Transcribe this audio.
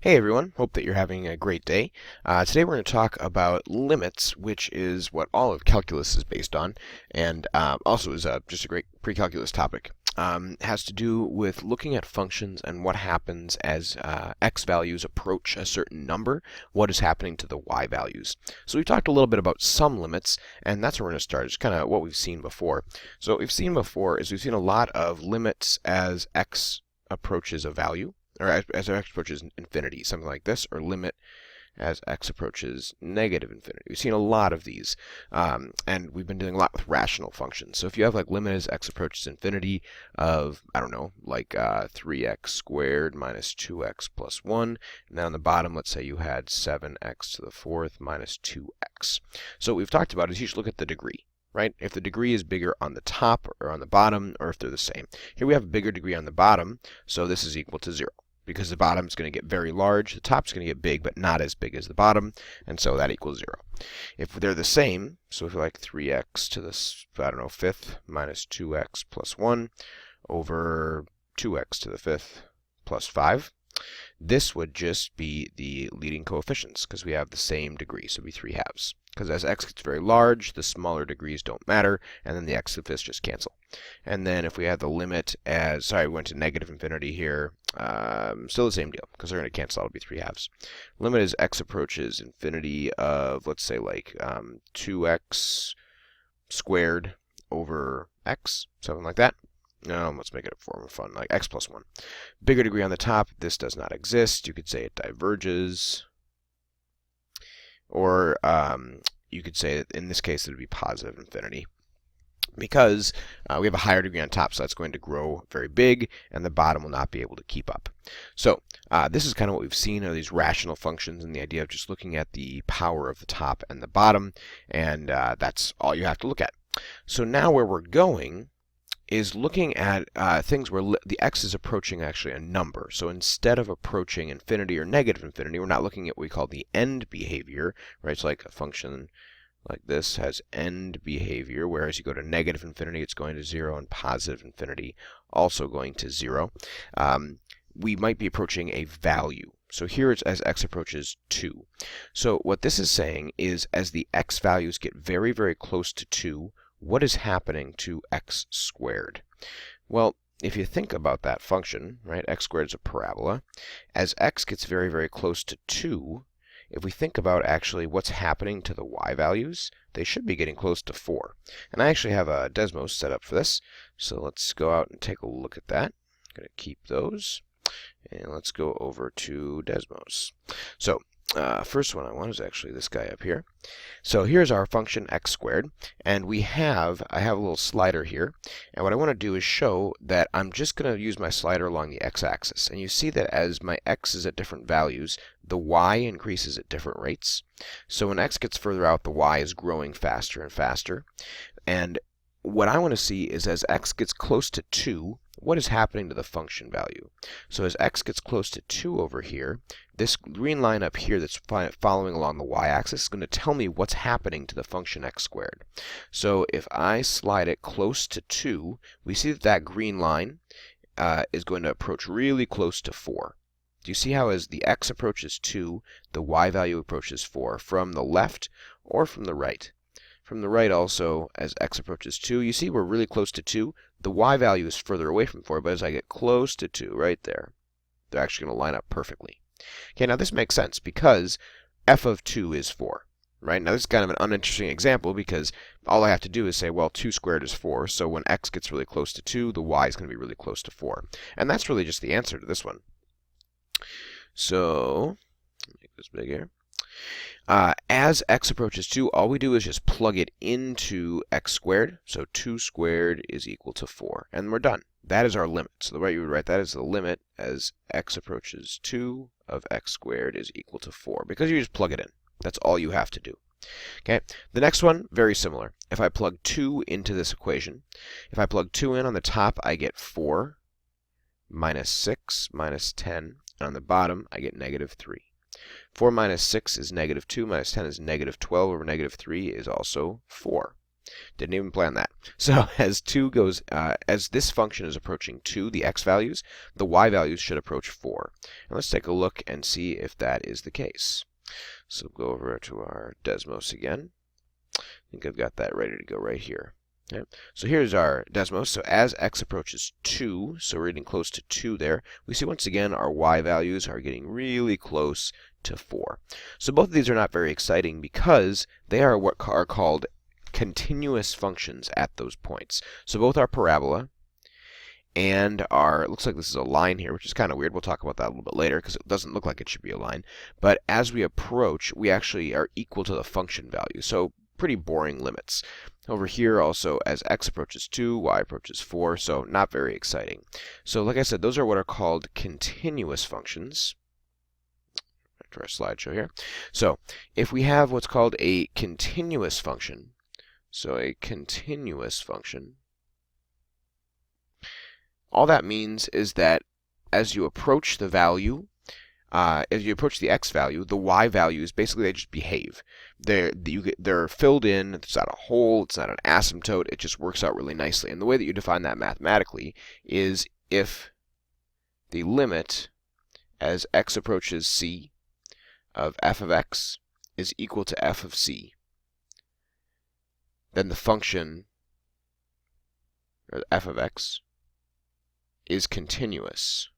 Hey everyone, hope that you're having a great day. Today we're going to talk about limits, which is what all of calculus is based on, and also is just a great pre-calculus topic. It has to do with looking at functions and what happens as x values approach a certain number, what is happening to the y values. So we've talked a little bit about some limits, and that's where we're going to start. It's kind of what we've seen before. So what we've seen before is we've seen a lot of limits as x approaches a value, or as x approaches infinity, something like this, or limit as x approaches negative infinity. We've seen a lot of these, and we've been doing a lot with rational functions. So if you have like limit as x approaches infinity of, I don't know, like 3x squared minus 2x plus 1, and then on the bottom, let's say you had 7x to the fourth minus 2x. So what we've talked about is you should look at the degree. Right? If the degree is bigger on the top or on the bottom, or if they're the same. Here we have a bigger degree on the bottom, so this is equal to 0. Because the bottom is going to get very large, the top is going to get big, but not as big as the bottom, and so that equals 0. If they're the same, so if like 3x to the, I don't know, fifth minus 2x plus 1 over 2x to the fifth plus 5, this would just be the leading coefficients, because we have the same degree, so it'd be 3 halves. Because as x gets very large, the smaller degrees don't matter, and then the x to the fifth just cancel. And then if we have the limit as, sorry, we went to negative infinity here, still the same deal, because they're going to cancel out, it'll be 3 halves. Limit as x approaches infinity of, let's say, like 2x squared over x, something like that. Let's make it a form of fun, like x plus 1. Bigger degree on the top, this does not exist. You could say it diverges. Or you could say that in this case it would be positive infinity. Because we have a higher degree on top, so that's going to grow very big, and the bottom will not be able to keep up. So this is kind of what we've seen of these rational functions, and the idea of just looking at the power of the top and the bottom, and that's all you have to look at. So now where we're going is looking at things where the x is approaching actually a number. So instead of approaching infinity or negative infinity, we're not looking at what we call the end behavior, right? So like a function like this has end behavior, whereas you go to negative infinity, it's going to 0, and positive infinity also going to 0. We might be approaching a value. So here it's as x approaches 2. So what this is saying is as the x values get very, very close to 2, what is happening to x squared? Well, if you think about that function, right, x squared is a parabola. As x gets very, very close to 2, if we think about actually what's happening to the y values, they should be getting close to 4. And I actually have a Desmos set up for this, so let's go out and take a look at that. I'm going to keep those, and let's go over to Desmos. So first one I want is actually this guy up here. So here's our function x squared, and I have a little slider here, and what I want to do is show that I'm just going to use my slider along the x-axis, and you see that as my x is at different values, the y increases at different rates. So when x gets further out, the y is growing faster and faster, and what I want to see is as x gets close to 2, what is happening to the function value? So as x gets close to 2 over here, this green line up here that's following along the y-axis is going to tell me what's happening to the function x squared. So if I slide it close to 2, we see that that green line is going to approach really close to 4. Do you see how as the x approaches 2, the y value approaches 4 from the left or from the right? From the right also, as x approaches 2, you see we're really close to 2. The y value is further away from 4, but as I get close to 2, right there, they're actually going to line up perfectly. Okay, now this makes sense because f of 2 is 4. Right? Now this is kind of an uninteresting example because all I have to do is say, well, 2 squared is 4, so when x gets really close to 2, the y is going to be really close to 4. And that's really just the answer to this one. So, make this bigger. As x approaches 2, all we do is just plug it into x squared. So 2 squared is equal to 4. And we're done. That is our limit. So the way you would write that is the limit as x approaches 2 of x squared is equal to 4. Because you just plug it in. That's all you have to do. Okay. The next one, very similar. If I plug 2 into this equation, if I plug 2 in on the top, I get 4 minus 6 minus 10. And on the bottom, I get negative 3. 4 minus 6 is negative 2, minus 10 is negative 12 over negative 3 is also 4. Didn't even plan that. So as 2 goes, as this function is approaching 2, the x values, the y values should approach 4. And let's take a look and see if that is the case. So go over to our Desmos again. I think I've got that ready to go right here. Okay. So here's our Desmos. So as x approaches 2, so we're getting close to 2 there, we see once again our y values are getting really close to 4. So both of these are not very exciting because they are what are called continuous functions at those points. So both our parabola and our, it looks like this is a line here, which is kind of weird. We'll talk about that a little bit later because it doesn't look like it should be a line. But as we approach, we actually are equal to the function value. So pretty boring limits. Over here also, as x approaches 2, y approaches 4, so not very exciting. So like I said, those are what are called continuous functions. Back to our slideshow here. So if we have what's called a continuous function, so a continuous function, all that means is that as you approach the value, as you approach the x value, the y values, basically they just behave. They're filled in, it's not a hole, it's not an asymptote, it just works out really nicely. And the way that you define that mathematically is if the limit as x approaches c of f of x is equal to f of c, then the function, or f of x, is continuous.